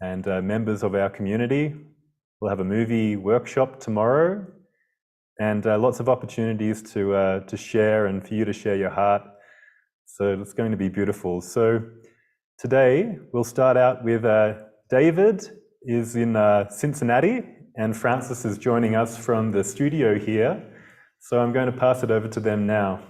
and members of our community. We'll have a movie workshop tomorrow, and lots of opportunities to share and for you to share your heart. So it's going to be beautiful. So today we'll start out with David is in Cincinnati, and Francis is joining us from the studio here. So I'm going to pass it over to them now.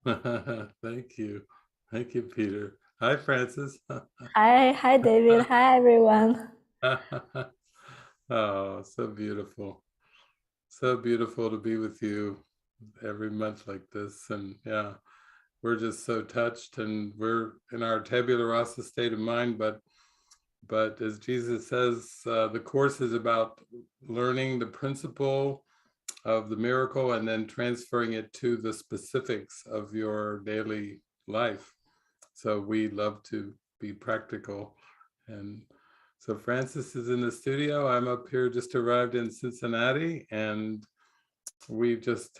Thank you, Peter. Hi, Francis. Hi, David. Hi, everyone. Oh, so beautiful to be with you every month like this. And yeah, we're just so touched, and we're in our tabula rasa state of mind, but as Jesus says, the course is about learning the principle of the miracle and then transferring it to the specifics of your daily life. So we love to be practical. And so Francis is in the studio. I'm up here, just arrived in Cincinnati, and we've just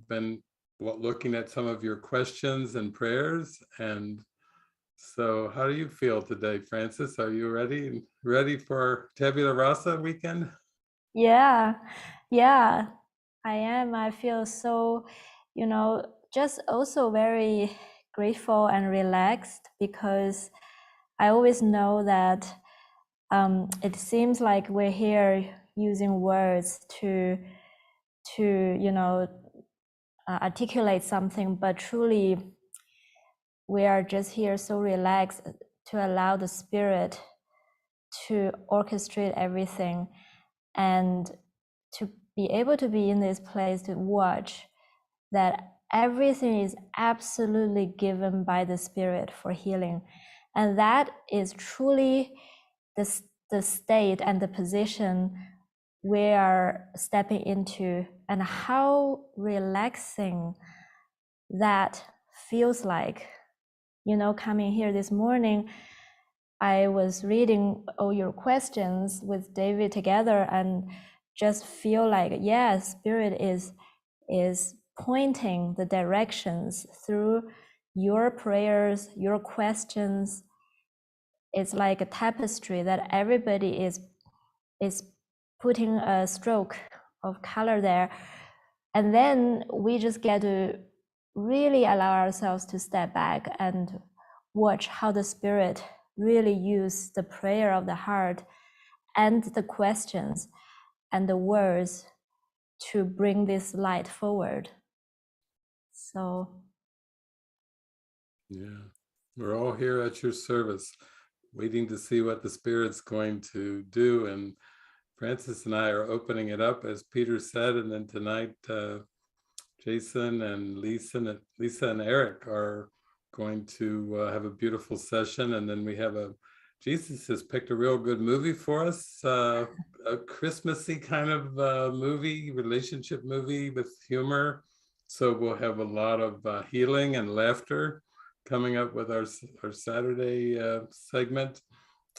been looking at some of your questions and prayers. And so how do you feel today, Francis? Are you ready for Tabula Rasa weekend? Yeah, I am. I feel so, just also very grateful and relaxed, because I always know that it seems like we're here using words to articulate something, but truly we are just here so relaxed to allow the Spirit to orchestrate everything, and to be able to be in this place to watch that everything is absolutely given by the Spirit for healing. And that is truly the state and the position we are stepping into, and how relaxing that feels like. Coming here this morning, I was reading all your questions with David together, and just feel like, yeah, Spirit is pointing the directions through your prayers, your questions. It's like a tapestry that everybody is putting a stroke of color there. And then we just get to really allow ourselves to step back and watch how the Spirit really use the prayer of the heart and the questions and the words to bring this light forward. So yeah, we're all here at your service, waiting to see what the Spirit's going to do. And Francis and I are opening it up, as Peter said, and then tonight Jason and Lisa and Eric are going to have a beautiful session. And then we have Jesus has picked a real good movie for us, a Christmassy kind of movie, relationship movie with humor. So we'll have a lot of healing and laughter coming up with our Saturday segment.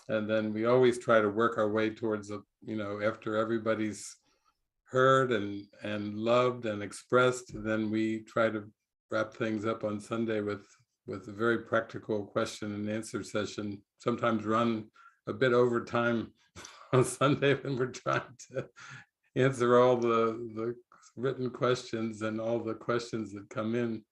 And then we always try to work our way towards after everybody's heard and loved and expressed, then we try to wrap things up on Sunday with a very practical question and answer session, sometimes run a bit over time on Sunday when we're trying to answer all the written questions and all the questions that come in.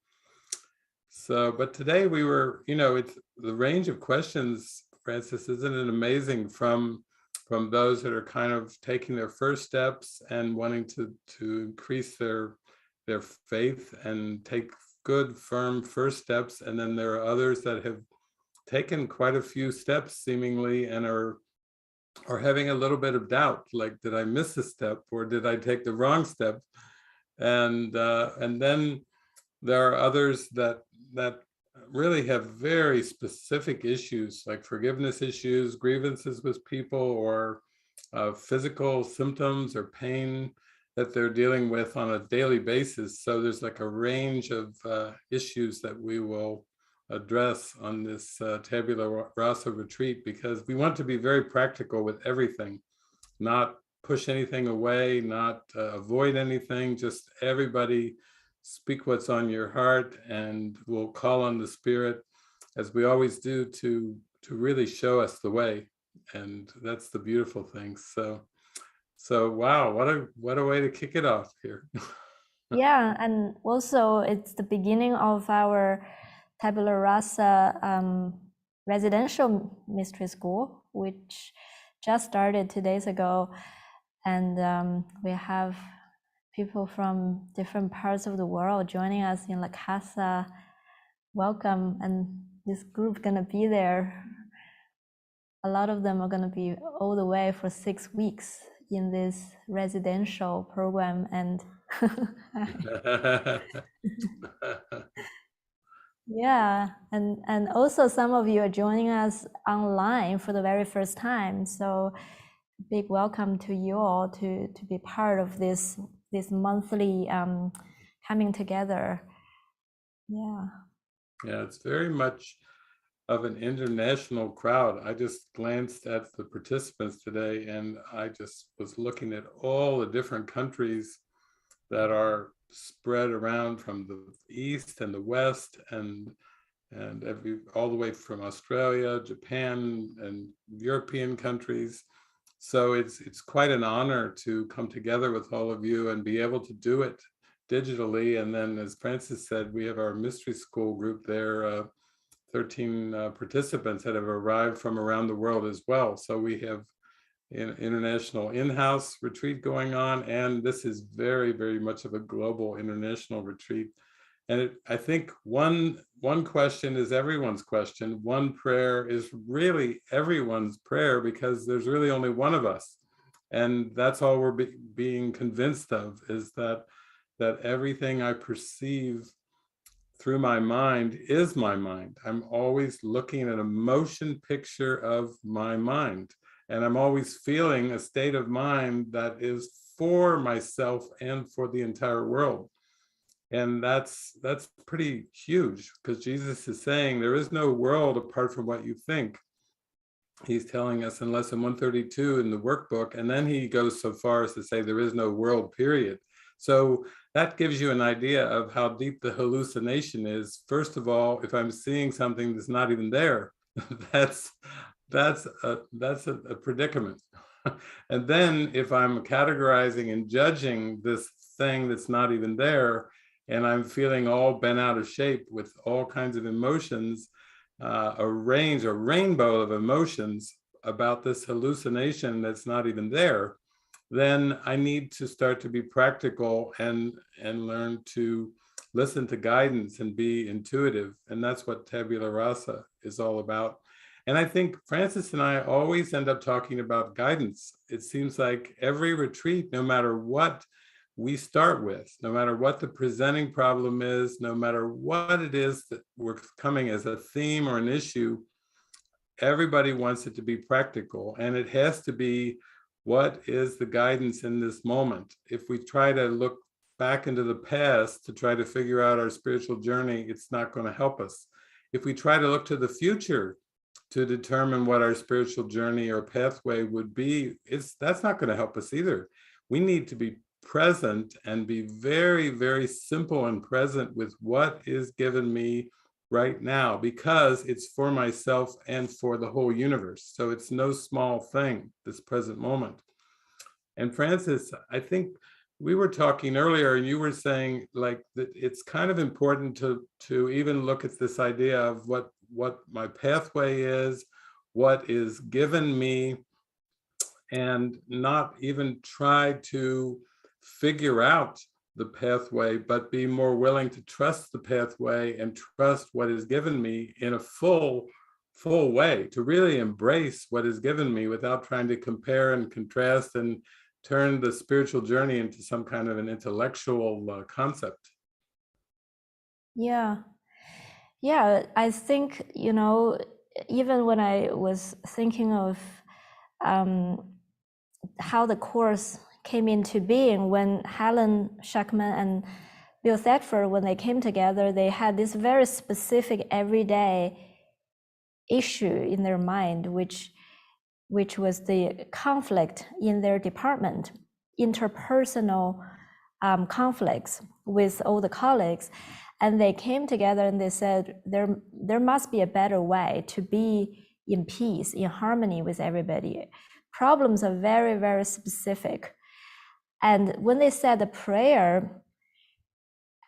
So, but today we were, it's the range of questions, Francis, isn't it amazing, from those that are kind of taking their first steps and wanting to increase their faith and take good, firm first steps. And then there are others that have taken quite a few steps seemingly and are having a little bit of doubt, like, did I miss a step or did I take the wrong step? And then there are others that really have very specific issues, like forgiveness issues, grievances with people, or physical symptoms or pain that they're dealing with on a daily basis. So there's like a range of issues that we will address on this Tabula Rasa retreat, because we want to be very practical with everything, not push anything away, not avoid anything, just everybody speak what's on your heart, and we'll call on the Spirit as we always do, to really show us the way. And that's the beautiful thing. So wow, what a way to kick it off here. Yeah, and also it's the beginning of our Tabula Rasa residential mystery school, which just started 2 days ago. And we have people from different parts of the world joining us in La Casa. Welcome, and this group gonna be there. A lot of them are gonna be all the way for 6 weeks in this residential program, and yeah, and also some of you are joining us online for the very first time. So big welcome to you all to be part of this monthly coming together. Yeah. Yeah, it's very much of an international crowd. I just glanced at the participants today, and I just was looking at all the different countries that are spread around from the east and the west, and all the way from Australia, Japan, and European countries. So it's quite an honor to come together with all of you and be able to do it digitally. And then, as Francis said, we have our mystery school group there, 13 participants that have arrived from around the world as well. So we have an international in-house retreat going on, and this is very, very much of a global international retreat. And I think one question is everyone's question. One prayer is really everyone's prayer, because there's really only one of us. And that's all we're being convinced of, is that everything I perceive through my mind is my mind. I'm always looking at a motion picture of my mind. And I'm always feeling a state of mind that is for myself and for the entire world. And that's pretty huge, because Jesus is saying there is no world apart from what you think. He's telling us in lesson 132 in the workbook, and then he goes so far as to say there is no world, period. So that gives you an idea of how deep the hallucination is. First of all, if I'm seeing something that's not even there, that's a predicament. And then if I'm categorizing and judging this thing that's not even there, and I'm feeling all bent out of shape with all kinds of emotions, a rainbow of emotions about this hallucination that's not even there, then I need to start to be practical and learn to listen to guidance and be intuitive. And that's what Tabula Rasa is all about. And I think Francis and I always end up talking about guidance. It seems like every retreat, no matter what we start with, no matter what the presenting problem is, no matter what it is that we're coming as a theme or an issue, everybody wants it to be practical. And it has to be, what is the guidance in this moment? If we try to look back into the past to try to figure out our spiritual journey, it's not going to help us. If we try to look to the future to determine what our spiritual journey or pathway would be, that's not going to help us either. We need to be present and be very, very simple and present with what is given me right now, because it's for myself and for the whole universe. So it's no small thing, this present moment. And Francis, I think we were talking earlier, and you were saying like that it's kind of important to even look at this idea of what my pathway is, what is given me, and not even try to figure out the pathway, but be more willing to trust the pathway and trust what is given me in a full way, to really embrace what is given me without trying to compare and contrast and turn the spiritual journey into some kind of an intellectual concept. Yeah, I think, even when I was thinking of how the course came into being, when Helen Schuckman and Bill Thetford, when they came together, they had this very specific everyday issue in their mind, which was the conflict in their department, interpersonal conflicts with all the colleagues. And they came together and they said, there must be a better way to be in peace, in harmony with everybody. Problems are very, very specific. And when they said the prayer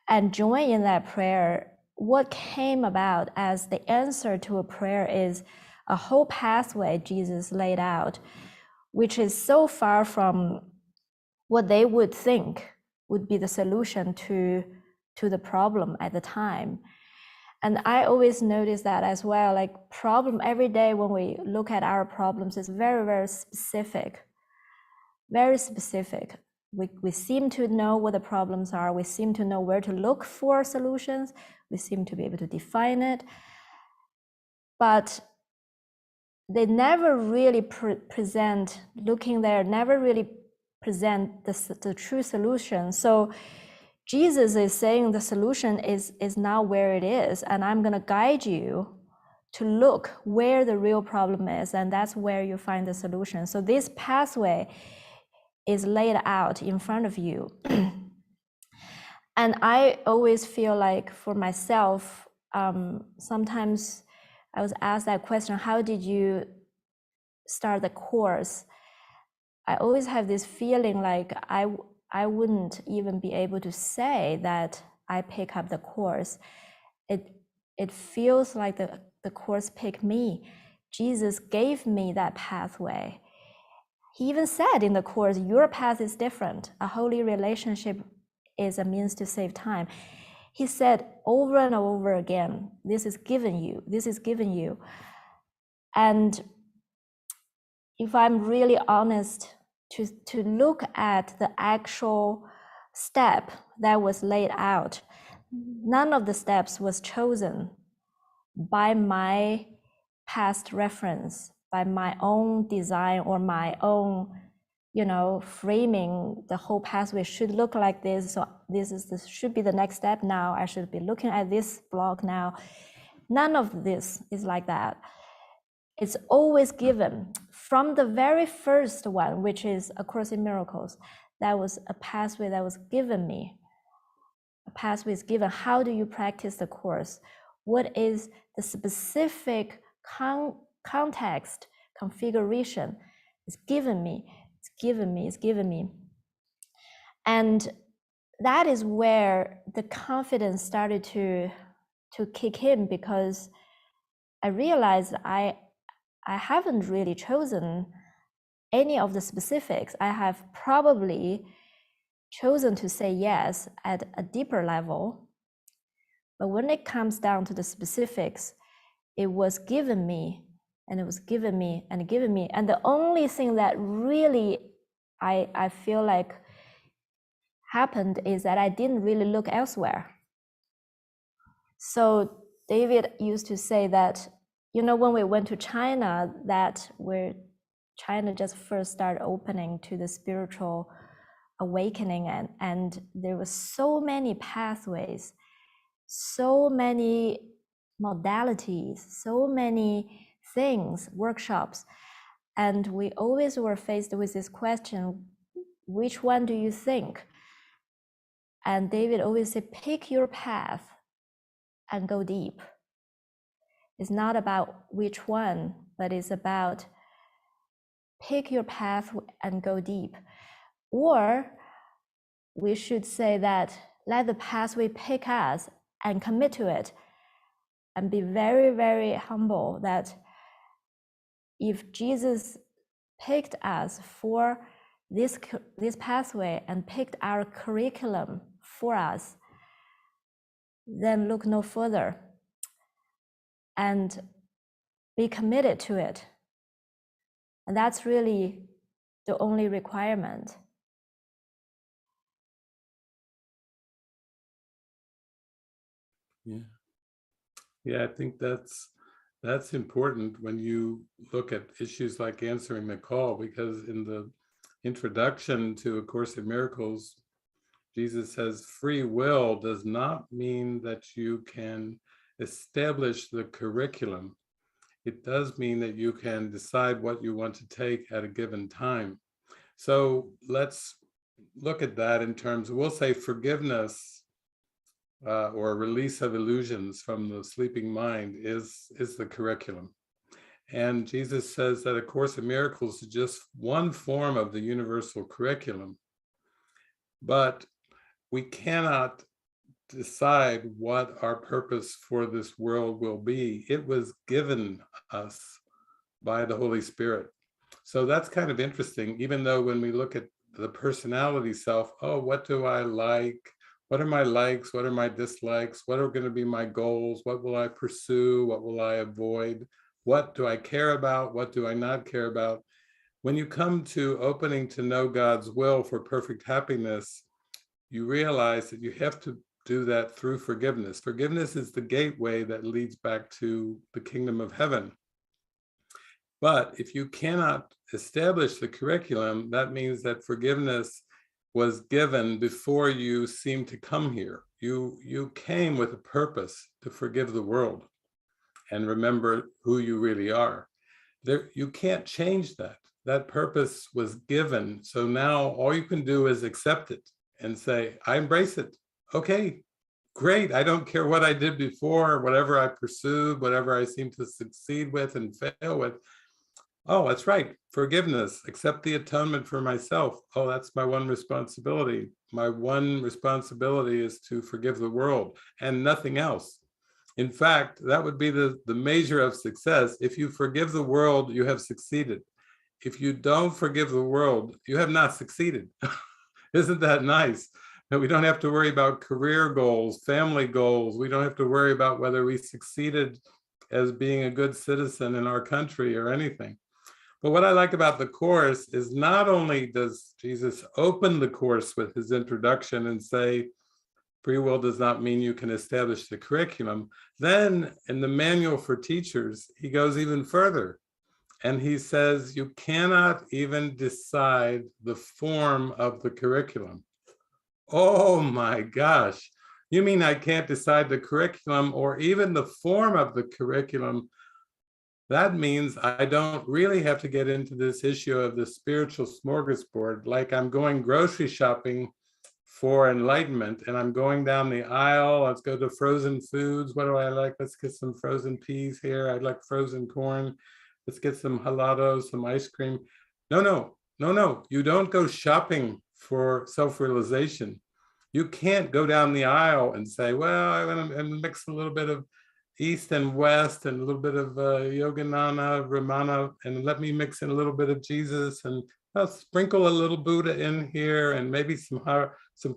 and join in that prayer, what came about as the answer to a prayer is a whole pathway Jesus laid out, which is so far from what they would think would be the solution to the problem at the time. And I always notice that as well, like problem every day when we look at our problems is very, very specific, very specific. We seem to know what the problems are. We seem to know where to look for solutions. We seem to be able to define it. But they never really present, looking there, never really present the true solution. So Jesus is saying the solution is now where it is, and I'm going to guide you to look where the real problem is, and that's where you find the solution. So this pathway is laid out in front of you. And I always feel like for myself, sometimes I was asked that question, how did you start the course? I always have this feeling like I wouldn't even be able to say that I pick up the course. It feels like the course picked me. Jesus gave me that pathway. He even said in the course, your path is different. A holy relationship is a means to save time. He said over and over again, this is given you, this is given you. And if I'm really honest, to look at the actual step that was laid out, none of the steps was chosen by my past reference, by my own design or my own, framing. The whole pathway should look like this. So this should be the next step now. I should be looking at this block now. None of this is like that. It's always given from the very first one, which is A Course in Miracles. That was a pathway that was given me. A pathway is given. How do you practice the course? What is the specific context, configuration? It's given me. It's given me. It's given me. And that is where the confidence started to kick in, because I realized I haven't really chosen any of the specifics. I have probably chosen to say yes at a deeper level. But when it comes down to the specifics, it was given me, and it was given me, and given me. And the only thing that really I feel like happened is that I didn't really look elsewhere. So David used to say that, when we went to China, that where China just first started opening to the spiritual awakening, and there were so many pathways, so many modalities, so many things, workshops. And we always were faced with this question, which one do you think? And David always said, pick your path and go deep. It's not about which one, but it's about pick your path and go deep. Or we should say that let the pathway pick us and commit to it, and be very, very humble that if Jesus picked us for this pathway and picked our curriculum for us, then look no further and be committed to it. And that's really the only requirement. Yeah, I think that's important when you look at issues like answering the call, because in the introduction to A Course in Miracles, Jesus says free will does not mean that you can establish the curriculum. It does mean that you can decide what you want to take at a given time. So let's look at that in terms of, we'll say forgiveness or release of illusions from the sleeping mind is the curriculum. And Jesus says that A Course in Miracles is just one form of the universal curriculum. But we cannot decide what our purpose for this world will be. It was given us by the Holy Spirit. So that's kind of interesting, even though when we look at the personality self, oh, what do I like? What are my likes? What are my dislikes? What are going to be my goals? What will I pursue? What will I avoid? What do I care about? What do I not care about? When you come to opening to know God's will for perfect happiness, you realize that you have to do that through forgiveness. Forgiveness is the gateway that leads back to the kingdom of heaven. But if you cannot establish the curriculum, that means that forgiveness was given before you seemed to come here. You came with a purpose to forgive the world and remember who you really are. You can't change that. That purpose was given. So now all you can do is accept it and say, I embrace it. Okay, great. I don't care what I did before, whatever I pursued, whatever I seem to succeed with and fail with. Oh, that's right. Forgiveness, accept the atonement for myself. Oh, that's my one responsibility. My one responsibility is to forgive the world and nothing else. In fact, that would be the measure of success. If you forgive the world, you have succeeded. If you don't forgive the world, you have not succeeded. Isn't that nice? That we don't have to worry about career goals, family goals. We don't have to worry about whether we succeeded as being a good citizen in our country or anything. But what I like about the Course is not only does Jesus open the Course with his introduction and say, free will does not mean you can establish the curriculum. Then in the manual for teachers, he goes even further. And he says, you cannot even decide the form of the curriculum. Oh my gosh. You mean I can't decide the curriculum or even the form of the curriculum? That means I don't really have to get into this issue of the spiritual smorgasbord, like I'm going grocery shopping for enlightenment and I'm going down the aisle. Let's go to frozen foods. What do I like? Let's get some frozen peas here. I'd like frozen corn. Let's get some helado, some ice cream. No. You don't go shopping for self-realization. You can't go down the aisle and say, well, I want to mix a little bit of East and West and a little bit of Yogananda, Ramana, and let me mix in a little bit of Jesus and I'll sprinkle a little Buddha in here and maybe some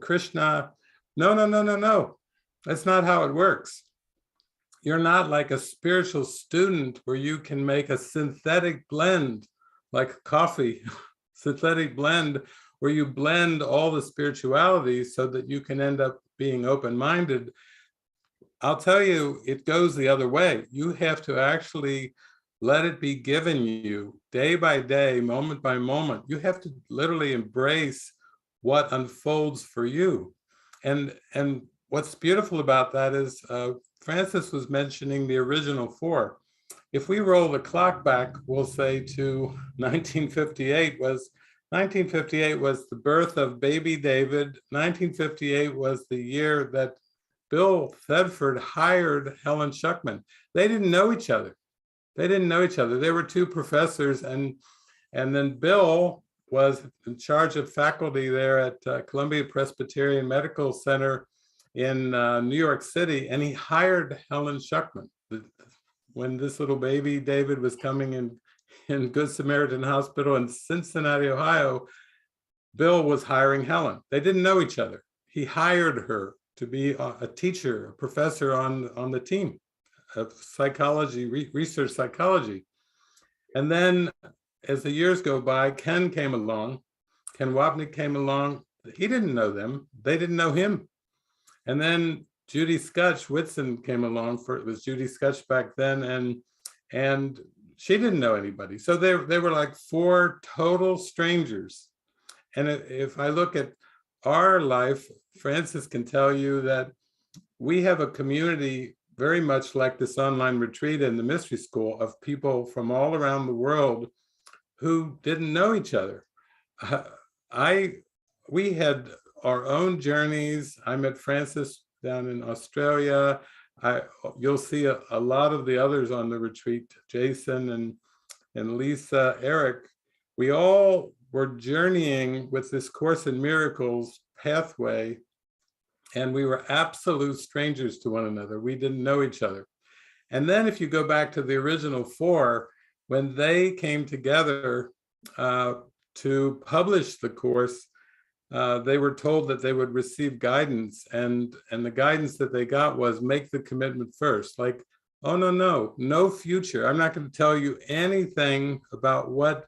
Krishna. No. That's not how it works. You're not like a spiritual student where you can make a synthetic blend, like coffee, synthetic blend, where you blend all the spiritualities so that you can end up being open-minded. I'll tell you, it goes the other way. You have to actually let it be given you day by day, moment by moment. You have to literally embrace what unfolds for you. And what's beautiful about that is Francis was mentioning the original four. If we roll the clock back, we'll say to 1958 was the birth of baby David. 1958 was the year that Bill Thetford hired Helen Schuckman. They didn't know each other. They were two professors, and then Bill was in charge of faculty there at Columbia Presbyterian Medical Center in New York City, and he hired Helen Schuckman. When this little baby David was coming in Good Samaritan Hospital in Cincinnati, Ohio, Bill was hiring Helen. They didn't know each other. He hired her to be a teacher, a professor on the team of psychology, research psychology. And then as the years go by, Ken Wapnick came along. He didn't know them. They didn't know him. And then Judy Scutch Whitson came along. It was Judy Scutch back then, and she didn't know anybody. So they were like four total strangers. And if I look at our life, Francis can tell you that we have a community very much like this online retreat in the Mystery School of people from all around the world who didn't know each other. We had our own journeys. I met Francis down in Australia. You'll see a lot of the others on the retreat, Jason and Lisa, Eric. We all were journeying with this Course in Miracles pathway, and we were absolute strangers to one another. We didn't know each other. And then if you go back to the original four, when they came together to publish the course, they were told that they would receive guidance, and the guidance that they got was make the commitment first. Like, oh, no future. I'm not going to tell you anything about what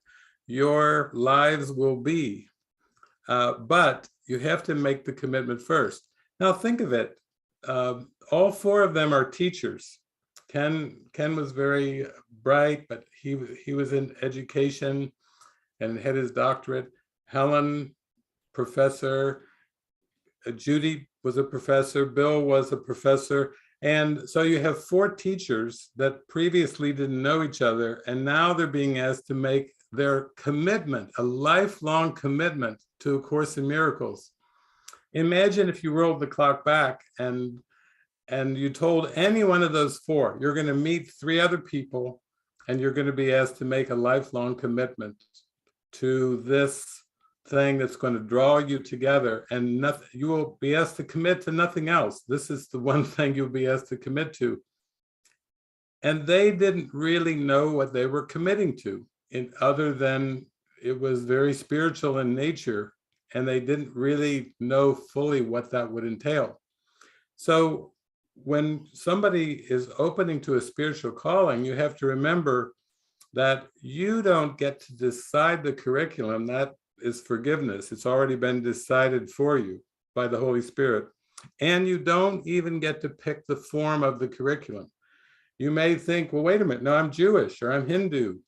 your lives will be, but you have to make the commitment first. Now think of it. All four of them are teachers. Ken was very bright, but he was in education and had his doctorate. Helen, professor. Judy was a professor. Bill was a professor. And so you have four teachers that previously didn't know each other, and now they're being asked to make their commitment, a lifelong commitment to A Course in Miracles. Imagine if you rolled the clock back and you told any one of those four, you're going to meet three other people and you're going to be asked to make a lifelong commitment to this thing that's going to draw you together, and nothing, you will be asked to commit to nothing else. This is the one thing you'll be asked to commit to. And they didn't really know what they were committing to, other than it was very spiritual in nature, and they didn't really know fully what that would entail. So when somebody is opening to a spiritual calling, you have to remember that you don't get to decide the curriculum. That is forgiveness. It's already been decided for you by the Holy Spirit. And you don't even get to pick the form of the curriculum. You may think, well, wait a minute, no, I'm Jewish or I'm Hindu.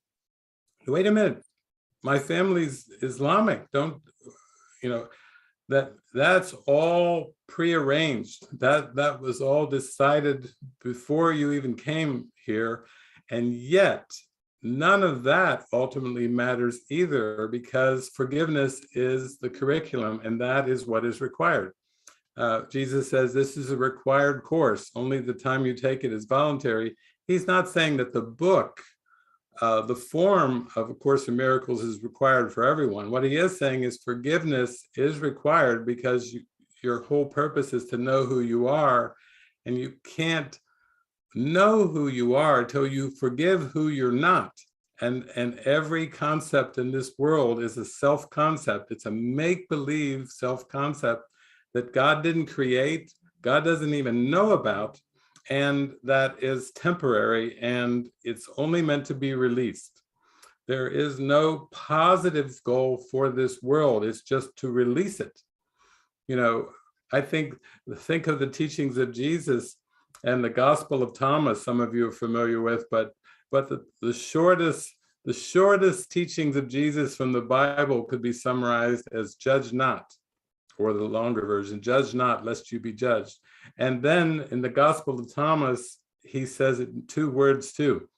Wait a minute, my family's Islamic. Don't, that's all prearranged. That was all decided before you even came here. And yet, none of that ultimately matters either, because forgiveness is the curriculum, and that is what is required. Jesus says this is a required course. Only the time you take it is voluntary. He's not saying that the book, the form of A Course in Miracles is required for everyone. What he is saying is forgiveness is required, because your whole purpose is to know who you are, and you can't know who you are until you forgive who you're not. And every concept in this world is a self-concept. It's a make-believe self-concept that God didn't create, God doesn't even know about, and that is temporary, and it's only meant to be released. There is no positive goal for this world. It's just to release it. I think of the teachings of Jesus and the Gospel of Thomas, some of you are familiar with, but the shortest teachings of Jesus from the Bible could be summarized as judge not, or the longer version, judge not lest you be judged. And then in the Gospel of Thomas, he says it in two words too: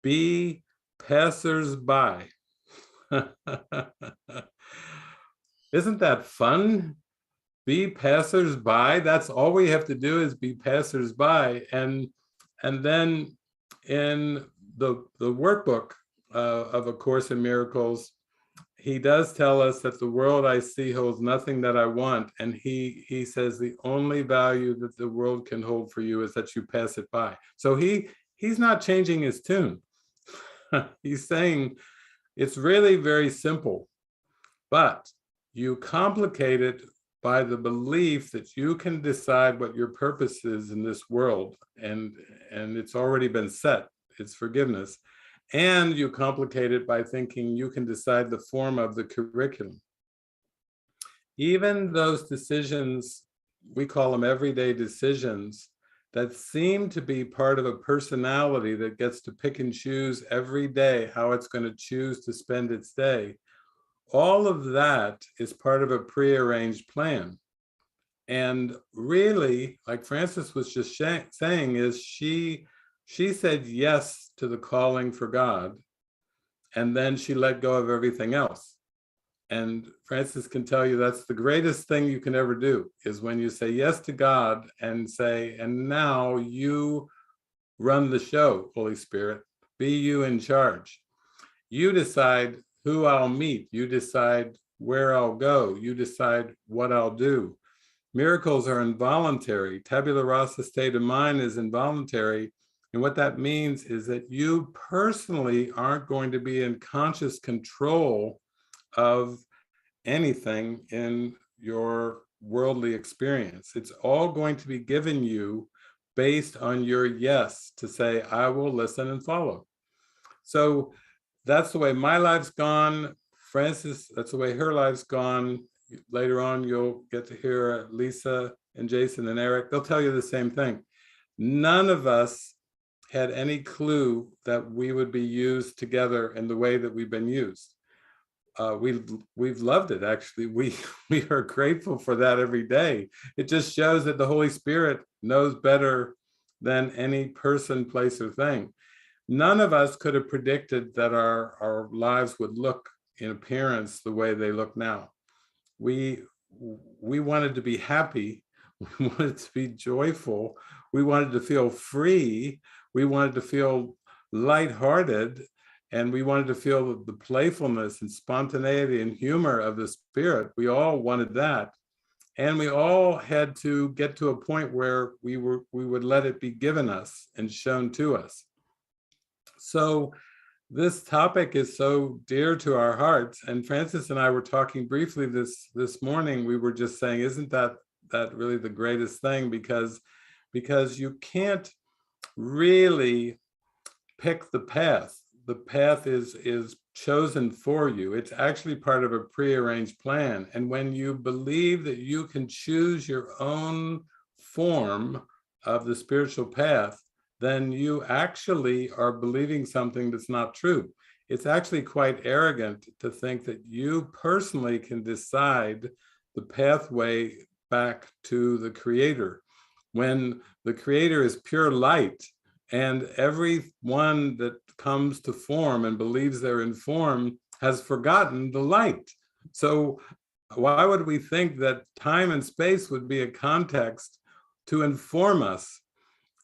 be passers-by. Isn't that fun? Be passers-by. That's all we have to do, is be passers-by. And then in the workbook of A Course in Miracles, he does tell us that the world I see holds nothing that I want. And he says the only value that the world can hold for you is that you pass it by. So he's not changing his tune. He's saying it's really very simple, but you complicate it by the belief that you can decide what your purpose is in this world, and it's already been set. It's forgiveness. And you complicate it by thinking you can decide the form of the curriculum. Even those decisions, we call them everyday decisions, that seem to be part of a personality that gets to pick and choose every day how it's going to choose to spend its day. All of that is part of a prearranged plan. And really, like Frances was just saying, is she said yes to the calling for God, and then she let go of everything else. And Francis can tell you that's the greatest thing you can ever do, is when you say yes to God and say, and now you run the show, Holy Spirit, be you in charge. You decide who I'll meet. You decide where I'll go. You decide what I'll do. Miracles are involuntary. Tabula rasa state of mind is involuntary. And what that means is that you personally aren't going to be in conscious control of anything in your worldly experience. It's all going to be given you based on your yes to say, I will listen and follow. So that's the way my life's gone. Francis, that's the way her life's gone. Later on, you'll get to hear Lisa and Jason and Eric. They'll tell you the same thing. None of us had any clue that we would be used together in the way that we've been used. We've loved it, actually. We are grateful for that every day. It just shows that the Holy Spirit knows better than any person, place, or thing. None of us could have predicted that our lives would look in appearance the way they look now. We wanted to be happy. We wanted to be joyful. We wanted to feel free. We wanted to feel lighthearted. And we wanted to feel the playfulness and spontaneity and humor of the Spirit. We all wanted that. And we all had to get to a point where we would let it be given us and shown to us. So this topic is so dear to our hearts. And Francis and I were talking briefly this morning. We were just saying, isn't that really the greatest thing? Because you can't really pick the path. The path is chosen for you. It's actually part of a prearranged plan. And when you believe that you can choose your own form of the spiritual path, then you actually are believing something that's not true. It's actually quite arrogant to think that you personally can decide the pathway back to the Creator, when the Creator is pure light. And everyone that comes to form and believes they're in form has forgotten the light. So why would we think that time and space would be a context to inform us?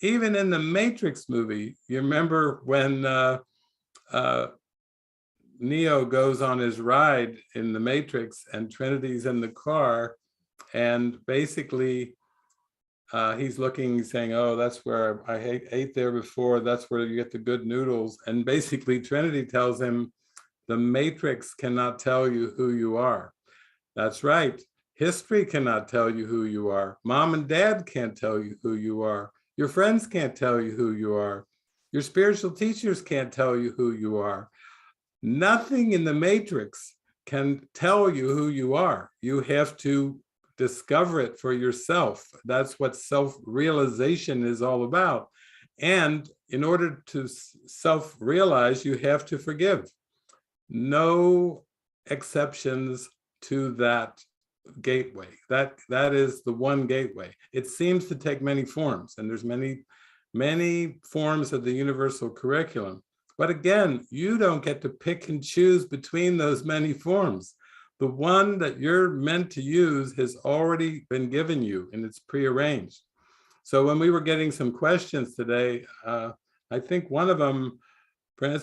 Even in the Matrix movie, you remember when Neo goes on his ride in the Matrix and Trinity's in the car, and basically he's looking, saying, oh, that's where I ate there before. That's where you get the good noodles. And basically Trinity tells him, the Matrix cannot tell you who you are. That's right. History cannot tell you who you are. Mom and dad can't tell you who you are. Your friends can't tell you who you are. Your spiritual teachers can't tell you who you are. Nothing in the Matrix can tell you who you are. You have to discover it for yourself. That's what self-realization is all about. And in order to self-realize, you have to forgive. No exceptions to that gateway. That is the one gateway. It seems to take many forms, and there's many forms of the universal curriculum. But again, you don't get to pick and choose between those many forms. The one that you're meant to use has already been given you, and it's prearranged. So when we were getting some questions today, I think one of them, Francis